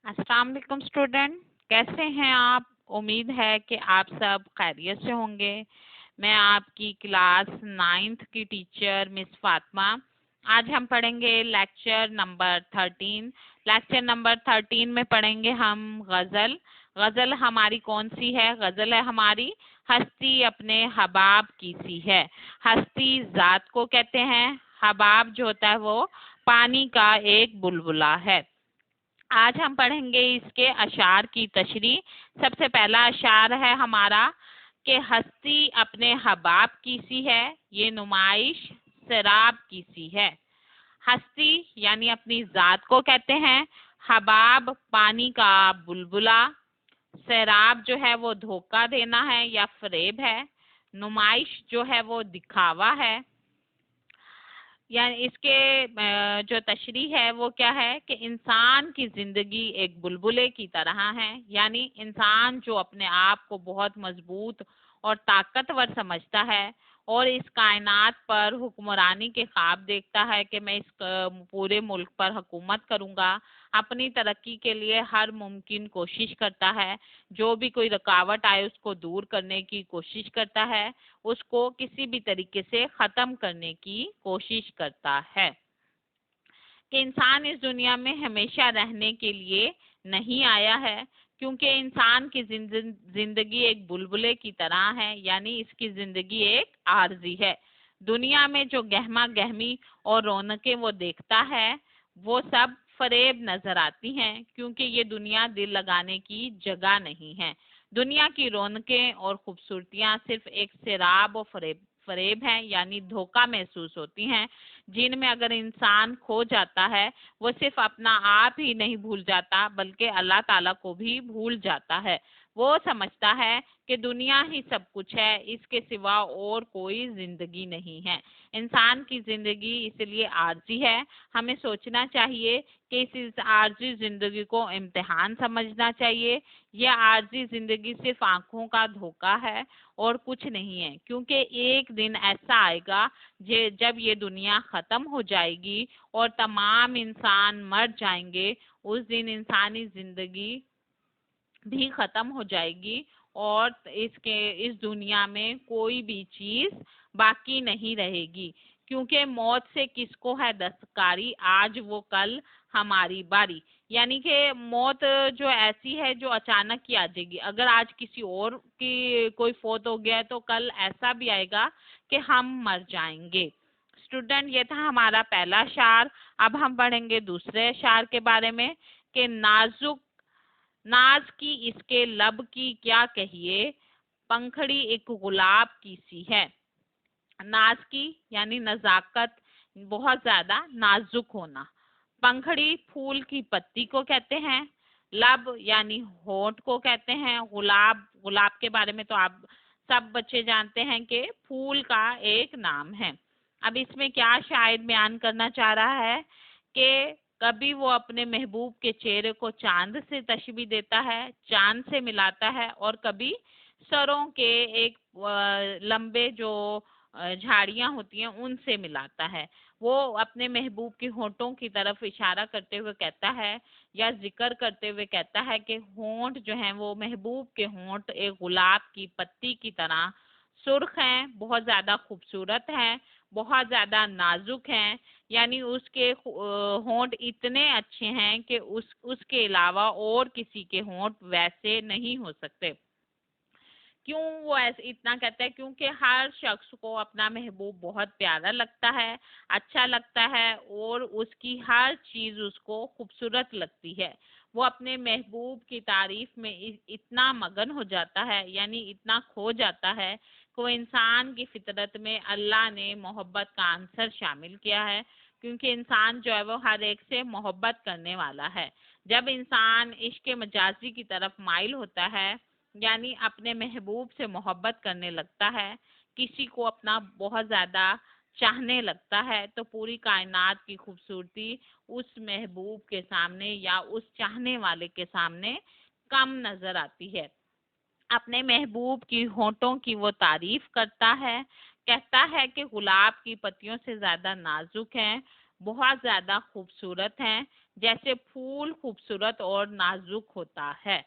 السلام علیکم اسٹوڈنٹ، کیسے ہیں آپ؟ امید ہے کہ آپ سب خیریت سے ہوں گے۔ میں آپ کی کلاس 9th کی ٹیچر مس فاطمہ۔ آج ہم پڑھیں گے لیکچر نمبر 13۔ لیکچر نمبر 13 میں پڑھیں گے ہم غزل۔ غزل ہماری کون سی ہے؟ غزل ہے ہماری ہستی اپنے حباب کی سی ہے۔ ہستی ذات کو کہتے ہیں، حباب جو ہوتا ہے وہ پانی کا ایک بلبلا ہے۔ آج ہم پڑھیں گے اس کے اشعار کی تشریح۔ سب سے پہلا اشعار ہے ہمارا کہ ہستی اپنے حباب کی سی ہے، یہ نمائش سراب کی سی ہے۔ ہستی یعنی اپنی ذات کو کہتے ہیں، حباب پانی کا بلبلا، سیراب جو ہے وہ دھوکہ دینا ہے یا فریب ہے، نمائش جو ہے وہ دکھاوا ہے۔ یعنی اس کے جو تشریح ہے وہ کیا ہے کہ انسان کی زندگی ایک بلبلے کی طرح ہے، یعنی انسان جو اپنے آپ کو بہت مضبوط اور طاقتور سمجھتا ہے اور اس کائنات پر حکمرانی کے خواب دیکھتا ہے کہ میں اس پورے ملک پر حکومت کروں گا، اپنی ترقی کے لیے ہر ممکن کوشش کرتا ہے، جو بھی کوئی رکاوٹ آئے اس کو دور کرنے کی کوشش کرتا ہے، اس کو کسی بھی طریقے سے ختم کرنے کی کوشش کرتا ہے۔ کہ انسان اس دنیا میں ہمیشہ رہنے کے لیے نہیں آیا ہے، کیونکہ انسان کی زندگی ایک بلبلے کی طرح ہے، یعنی اس کی زندگی ایک عارضی ہے۔ دنیا میں جو گہما گہمی اور رونقیں وہ دیکھتا ہے وہ سب فریب نظر آتی ہیں، کیونکہ یہ دنیا دل لگانے کی جگہ نہیں ہے۔ دنیا کی رونقیں اور خوبصورتیاں صرف ایک سراب و فریب ہیں، یعنی دھوکہ محسوس ہوتی ہیں، جن میں اگر انسان کھو جاتا ہے وہ صرف اپنا آپ ہی نہیں بھول جاتا بلکہ اللہ تعالیٰ کو بھی بھول جاتا ہے۔ وہ سمجھتا ہے کہ دنیا ہی سب کچھ ہے، اس کے سوا اور کوئی زندگی نہیں ہے۔ انسان کی زندگی اس لیے عارضی ہے۔ ہمیں سوچنا چاہیے کہ اس عارضی زندگی کو امتحان سمجھنا چاہیے۔ یہ عارضی زندگی صرف آنکھوں کا دھوکہ ہے اور کچھ نہیں ہے، کیونکہ ایک دن ایسا آئے گا جب یہ دنیا ختم ہو جائے گی اور تمام انسان مر جائیں گے، اس دن انسانی زندگی بھی ختم ہو جائے گی اور اس دنیا میں کوئی بھی چیز باقی نہیں رہے گی، کیونکہ موت سے کس کو ہے دستکاری، آج وہ کل ہماری باری۔ یعنی کہ موت جو ایسی ہے جو اچانک ہی آ جائے گی، اگر آج کسی اور کی کوئی فوت ہو گیا ہے تو کل ایسا بھی آئے گا کہ ہم مر جائیں گے۔ اسٹوڈنٹ، یہ تھا ہمارا پہلا اشعار۔ اب ہم پڑھیں گے دوسرے اشعار کے بارے میں کہ ناز کی اس کے لب کی کیا کہیے، پنکھڑی ایک گلاب کی سی ہے۔ ناز کی یعنی نزاکت، بہت زیادہ نازک ہونا۔ پنکھڑی پھول کی پتی کو کہتے ہیں۔ لب یعنی ہونٹ کو کہتے ہیں۔ گلاب کے بارے میں تو آپ سب بچے جانتے ہیں کہ پھول کا ایک نام ہے۔ اب اس میں کیا شاعر بیان کرنا چاہ رہا ہے کہ کبھی وہ اپنے محبوب کے چہرے کو چاند سے تشبیہ دیتا ہے، چاند سے ملاتا ہے، اور کبھی سروں کے ایک لمبے جو جھاڑیاں ہوتی ہیں ان سے ملاتا ہے۔ وہ اپنے محبوب کے ہونٹوں کی طرف اشارہ کرتے ہوئے کہتا ہے یا ذکر کرتے ہوئے کہتا ہے کہ ہونٹ جو ہیں وہ محبوب کے ہونٹ ایک گلاب کی پتی کی طرح سرخ ہیں، بہت زیادہ خوبصورت ہیں، بہت زیادہ نازک ہیں، یعنی اس کے ہونٹ اتنے اچھے ہیں کہ اس کے علاوہ اور کسی کے ہونٹ ویسے نہیں ہو سکتے۔ کیوں وہ ایسے اتنا کہتا ہے؟ کیونکہ ہر شخص کو اپنا محبوب بہت پیارا لگتا ہے، اچھا لگتا ہے، اور اس کی ہر چیز اس کو خوبصورت لگتی ہے۔ وہ اپنے محبوب کی تعریف میں اتنا مگن ہو جاتا ہے، یعنی اتنا کھو جاتا ہے کہ وہ انسان کی فطرت میں اللہ نے محبت کا عنصر شامل کیا ہے، کیونکہ انسان جو ہے وہ ہر ایک سے محبت کرنے والا ہے۔ جب انسان عشق مجازی کی طرف مائل ہوتا ہے، یعنی اپنے محبوب سے محبت کرنے لگتا ہے، کسی کو اپنا بہت زیادہ چاہنے لگتا ہے، تو پوری کائنات کی خوبصورتی اس محبوب کے سامنے یا اس چاہنے والے کے سامنے کم نظر آتی ہے۔ اپنے محبوب کی ہونٹوں کی وہ تعریف کرتا ہے، کہتا ہے کہ گلاب کی پتیوں سے زیادہ نازک ہیں، بہت زیادہ خوبصورت ہیں، جیسے پھول خوبصورت اور نازک ہوتا ہے.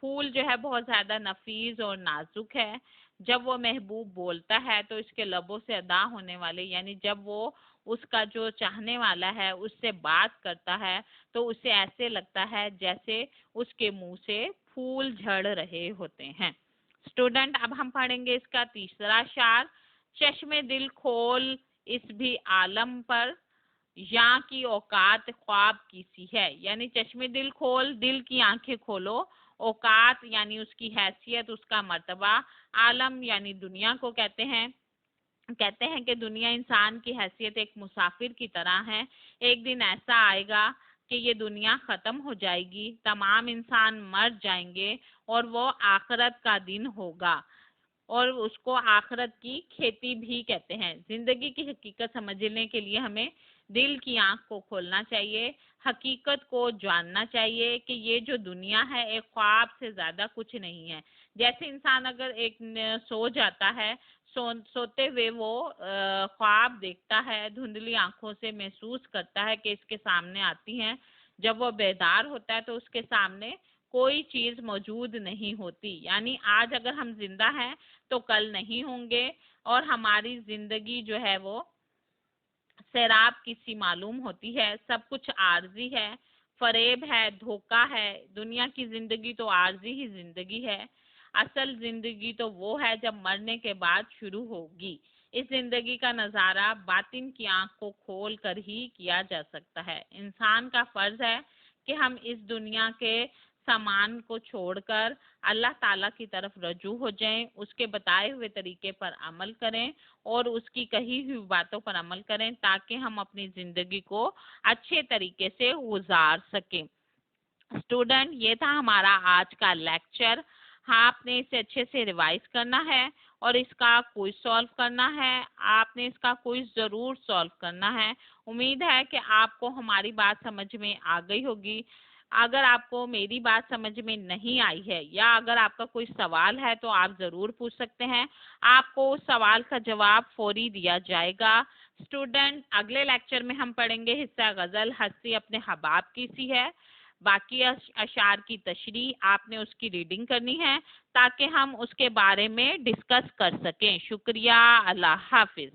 پھول جو ہے بہت زیادہ نفیس اور نازک ہے. جب وہ محبوب بولتا ہے تو اس کے لبوں سے ادا ہونے والے، یعنی جب وہ اس کا جو چاہنے والا ہے اس سے بات کرتا ہے تو اسے ایسے لگتا ہے جیسے اس کے منہ سے پھول جھڑ رہے ہوتے ہیں. اسٹوڈنٹ، اب ہم پڑھیں گے اس کا تیسرا شعر. چشم دل کھول اس بھی عالم پر، یہاں کی اوقات خواب کی سی ہے. یعنی چشم دل کھول، دل کی آنکھیں کھولو. اوقات یعنی اس کی حیثیت، اس کا مرتبہ. عالم یعنی دنیا کو کہتے ہیں. کہتے ہیں کہ دنیا انسان کی حیثیت ایک مسافر کی طرح ہے. ایک دن ایسا آئے گا کہ یہ دنیا ختم ہو جائے گی، تمام انسان مر جائیں گے اور وہ آخرت کا دن ہوگا، اور اس کو آخرت کی کھیتی بھی کہتے ہیں. زندگی کی حقیقت سمجھنے کے لیے ہمیں دل کی آنکھ کو کھولنا چاہیے، حقیقت کو جاننا چاہیے کہ یہ جو دنیا ہے ایک خواب سے زیادہ کچھ نہیں ہے. جیسے انسان اگر ایک سو جاتا ہے، سوتے ہوئے وہ خواب دیکھتا ہے، دھندلی آنکھوں سے محسوس کرتا ہے کہ اس کے سامنے آتی ہیں. جب وہ بیدار ہوتا ہے تو اس کے سامنے کوئی چیز موجود نہیں ہوتی. یعنی آج اگر ہم زندہ ہیں تو کل نہیں ہوں گے، اور ہماری زندگی جو ہے وہ سیراب کی سی معلوم ہوتی ہے. سب کچھ عارضی ہے، فریب ہے، دھوکہ ہے. دنیا کی زندگی تو عارضی ہی زندگی ہے. اصل زندگی تو وہ ہے جب مرنے کے بعد شروع ہوگی. اس زندگی کا نظارہ باطن کی آنکھ کو کھول کر ہی کیا جا سکتا ہے. انسان کا فرض ہے کہ ہم اس دنیا کے سامان کو چھوڑ کر اللہ تعالیٰ کی طرف رجوع ہو جائیں، اس کے بتائے ہوئے طریقے پر عمل کریں اور اس کی کہی ہوئی باتوں پر عمل کریں، تاکہ ہم اپنی زندگی کو اچھے طریقے سے گزار سکیں. اسٹوڈنٹ، یہ تھا ہمارا آج کا لیکچر. ہاں، آپ نے اسے اچھے سے ریوائز کرنا ہے اور اس کا کوئز سالو کرنا ہے. آپ نے اس کا کوئز ضرور سالو کرنا ہے. امید ہے کہ آپ کو ہماری بات سمجھ میں آ گئی ہوگی. اگر آپ کو میری بات سمجھ میں نہیں آئی ہے یا اگر آپ کا کوئی سوال ہے تو آپ ضرور پوچھ سکتے ہیں. آپ کو اس سوال کا جواب فوری دیا جائے گا. اسٹوڈنٹ، اگلے لیکچر میں ہم پڑھیں گے حصہ غزل ہستی اپنے حباب کی سی ہے. باقی اشعار کی تشریح آپ نے اس کی ریڈنگ کرنی ہے تاکہ ہم اس کے بارے میں ڈسکس کر سکیں. شکریہ. اللہ حافظ.